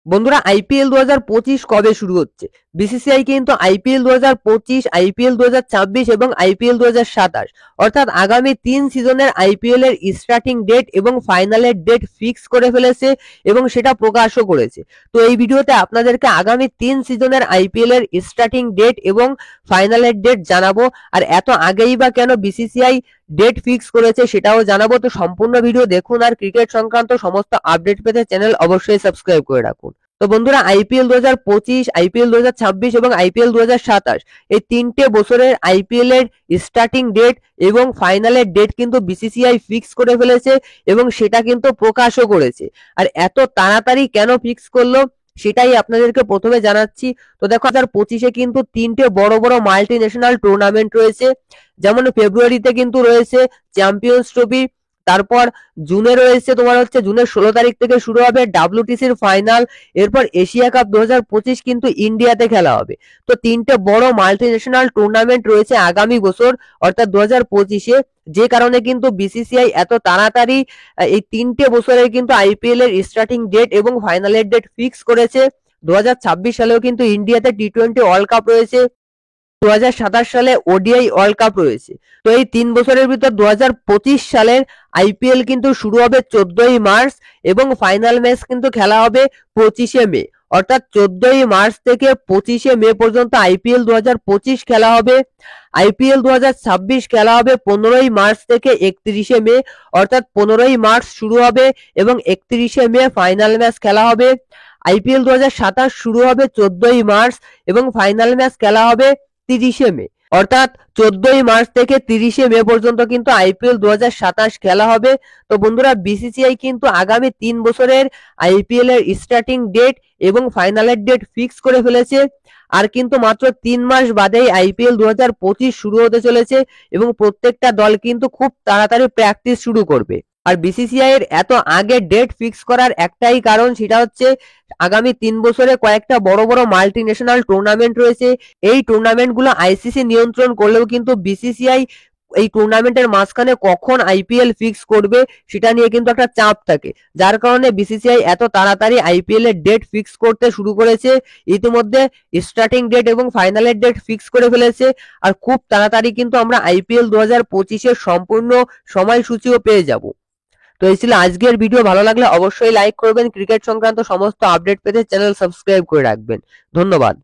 বন্ধুরা আইপিএল 2025 কবে শুরু হচ্ছে? বিসিসিআই কিন্তু আইপিএল 2025, আইপিএল 2026 এবং আইপিএল 2027 অর্থাৎ আগামী 3 সিজনের আইপিএল এর স্টার্টিং ডেট এবং ফাইনালের ডেট ফিক্স করে ফেলেছে এবং সেটা প্রকাশও করেছে। তো এই ভিডিওতে আপনাদেরকে আগামী 3 সিজনের আইপিএল এর স্টার্টিং ডেট এবং ফাইনালের ডেট জানাবো। আর এত আগেই বা কেন বিসিসিআই ডেট ফিক্স করেছে সেটাও জানাবো। তো সম্পূর্ণ ভিডিও দেখুন আর ক্রিকেট সংক্রান্ত সমস্ত আপডেট পেতে চ্যানেল অবশ্যই সাবস্ক্রাইব করে রাখুন। তো বন্ধুরা আইপিএল 2025, আইপিএল 2026 এবং আইপিএল 2027 এই 3টে বছরের আইপিএল এর স্টার্টিং ডেট এবং ফাইনালের ডেট কিন্তু বিসিসিআই ফিক্স করে ফেলেছে এবং সেটা কিন্তু প্রকাশও করেছে। আর এত তাড়াতাড়ি কেন ফিক্স করলো সেটাই আপনাদেরকে প্রথমে জানাচ্ছি। তো দেখো 2025-এ কিন্তু 3টে বড় বড় মাল্টি ন্যাশনাল টুর্নামেন্ট রয়েছে। যেমন ফেব্রুয়ারিতে কিন্তু রয়েছে চ্যাম্পিয়ন্স ট্রফি, তারপর জুনে রয়েছে তোমার হচ্ছে জুনের 16 তারিখ থেকে শুরু হবে ডাব্লিউটিসির ফাইনাল, এরপর এশিয়া কাপ 2025 কিন্তু ইন্ডিয়াতে খেলা হবে। তো 3টে বড় মাল্টি ন্যাশনাল টুর্নামেন্ট রয়েছে আগামী বছর অর্থাৎ 2025-এ, যে কারণে কিন্তু বিসিসিআই এত তাড়াতাড়ি এই 3টে বছরের কিন্তু আইপিএল এর স্টার্টিং ডেট এবং ফাইনালের ডেট ফিক্স করেছে। 2026 সালেও কিন্তু ইন্ডিয়াতে টি-20 ওয়ার্ল্ড কাপ রয়েছে, 2027 সালে ওডিআই ওয়ার্ল্ড কাপ রয়েছে। তো এই 3 বছরের ভিতর 2025 সালের আইপিএল কিন্তু শুরু হবে 14ই মার্চ এবং ফাইনাল ম্যাচ কিন্তু খেলা হবে 25শে মে। অর্থাৎ 14ই মার্চ থেকে 25শে মে পর্যন্ত আইপিএল 2025 খেলা হবে। আইপিএল 2026 খেলা হবে 15ই মার্চ থেকে 31শে মে। অর্থাৎ 15ই মার্চ শুরু হবে এবং 31শে মে ফাইনাল ম্যাচ খেলা হবে। আইপিএল 2027 শুরু হবে 14ই মার্চ এবং ফাইনাল ম্যাচ খেলা হবে 30শে মে। অর্থাৎ 14ই মার্চ থেকে 30শে মে পর্যন্ত কিন্তু আইপিএল 2027 খেলা হবে। তো বন্ধুরা বিসিসিআই কিন্তু আগামী 3 বছরের আইপিএল এর স্টার্টিং ডেট এবং ফাইনালের ডেট ফিক্স করে ফেলেছে। আর কিন্তু মাত্র 3 মাস বাদেই আইপিএল 2025 শুরু হতে চলেছে এবং প্রত্যেকটা দল কিন্তু খুব তাড়াতাড়ি প্র্যাকটিস শুরু করবে। আর বিসিসিআই এর এত আগে ডেট ফিক্স করার একটাই কারণ, সেটা হচ্ছে আগামী 3 বছরে কয়েকটা বড় বড় মাল্টি ন্যাশনাল টুর্নামেন্ট রয়েছে। এই টুর্নামেন্টগুলো আইসিসি নিয়ন্ত্রণ করলেও কিন্তু বিসিসিআই এই টুর্নামেন্টের মাঝখানে কখন আইপিএল ফিক্স করবে সেটা নিয়ে কিন্তু একটা চাপ থাকে, যার কারণে বিসিসিআই এত তাড়াতাড়ি আইপিএল এর ডেট ফিক্স করতে শুরু করেছে। ইতিমধ্যে স্টার্টিং ডেট এবং ফাইনালের ডেট ফিক্স করে ফেলেছে। আর খুব তাড়াতাড়ি কিন্তু আমরা আইপিএল 2025-এর সম্পূর্ণ সময়সূচিও পেয়ে যাব। তো এই ছিল আজকের ভিডিও। ভালো লাগলে অবশ্যই লাইক করবেন। ক্রিকেট সংক্রান্ত সমস্ত আপডেট পেতে চ্যানেল সাবস্ক্রাইব করে রাখবেন। ধন্যবাদ।